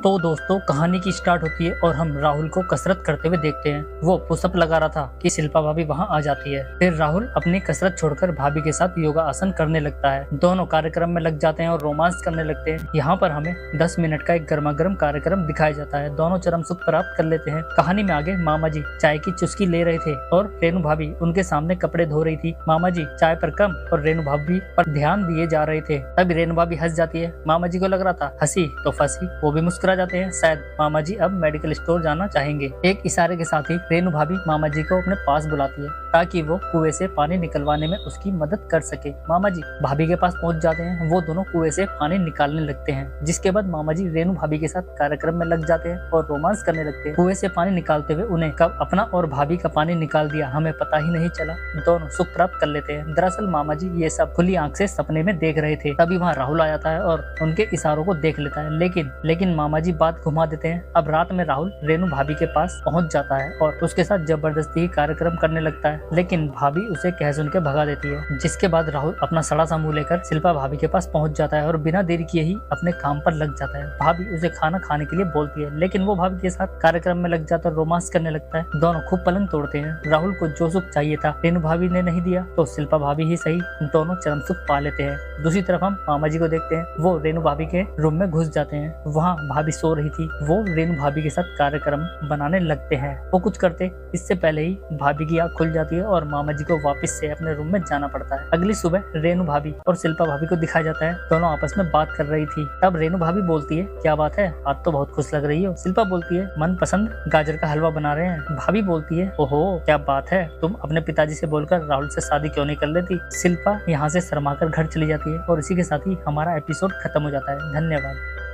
तो दोस्तों कहानी की स्टार्ट होती है और हम राहुल को कसरत करते हुए देखते हैं। वो पुशअप लगा रहा था कि शिल्पा भाभी वहां आ जाती है। फिर राहुल अपनी कसरत छोड़कर भाभी के साथ योगा आसन करने लगता है। दोनों कार्यक्रम में लग जाते हैं और रोमांस करने लगते हैं। यहाँ पर हमें 10 मिनट का एक गर्मा गर्म कार्यक्रम दिखाया जाता है। दोनों चरम सुख प्राप्त कर लेते हैं। कहानी में आगे मामा जी चाय की चुस्की ले रहे थे और रेणु भाभी उनके सामने कपड़े धो रही थी। मामा जी चाय पर कम और रेणु भाभी पर ध्यान दिए जा रहे थे। तब रेणु भाभी हंस जाती है। मामा जी को लग रहा था हंसी तो फंसी, वो भी मुस्कुरा जाते हैं। शायद मामा जी अब मेडिकल स्टोर जाना चाहेंगे। एक इशारे के साथ ही रेणु भाभी मामा जी को अपने पास बुलाती है ताकि वो कुएं से पानी निकलवाने में उसकी मदद कर सके। मामा जी भाभी के पास पहुंच जाते हैं। वो दोनों कुएं से पानी निकालने लगते हैं, जिसके बाद मामा जी रेणु भाभी के साथ कार्यक्रम में लग जाते हैं और रोमांस करने लगते हैं। कुएं से पानी निकालते हुए उन्हें कब अपना और भाभी का पानी निकाल दिया हमें पता ही नहीं चला। दोनों सुख प्राप्त कर लेते हैं। दरअसल मामा जी ये सब खुली आंख से सपने में देख रहे थे। तभी वहाँ राहुल आ जाता है और उनके इशारों को देख लेता है। लेकिन मामा जी बात घुमा देते हैं। अब रात में राहुल रेणु भाभी के पास पहुंच जाता है और उसके साथ जबरदस्ती कार्यक्रम करने लगता है, लेकिन भाभी उसे कह सुन के भगा देती है। जिसके बाद राहुल अपना सड़ा सा मुंह लेकर शिल्पा भाभी के पास पहुंच जाता है और बिना देरी किए ही अपने काम पर लग जाता है। भाभी उसे खाना खाने के लिए बोलती है, लेकिन वो भाभी के साथ कार्यक्रम में लग जाता है, रोमांस करने लगता है। दोनों खूब पलंग तोड़ते हैं। राहुल को जो सुख चाहिए था रेणु भाभी ने नहीं दिया तो शिल्पा भाभी ही सही, दोनों चरम सुख पा लेते हैं। दूसरी तरफ हम मामा जी को देखते हैं। वो रेणु भाभी के रूम में घुस जाते हैं। वहाँ भाभी सो रही थी। वो रेणु भाभी के साथ कार्यक्रम बनाने लगते हैं। वो कुछ करते इससे पहले ही भाभी की आँख खुल जाती है और मामा जी को वापस से अपने रूम में जाना पड़ता है। अगली सुबह रेणु भाभी और शिल्पा भाभी को दिखाया जाता है। दोनों आपस में बात कर रही थी। तब रेणु भाभी बोलती है, क्या बात है, आज तो बहुत खुश लग रही हो। शिल्पा बोलती है, मन पसंद गाजर का हलवा बना रहे हैं। भाभी बोलती है, ओहो क्या बात है, तुम अपने पिताजी से बोलकर राहुल से शादी क्यों नहीं कर लेती। शिल्पा यहाँ से शर्माकर घर चली जाती है और इसी के साथ ही हमारा एपिसोड खत्म हो जाता है। धन्यवाद।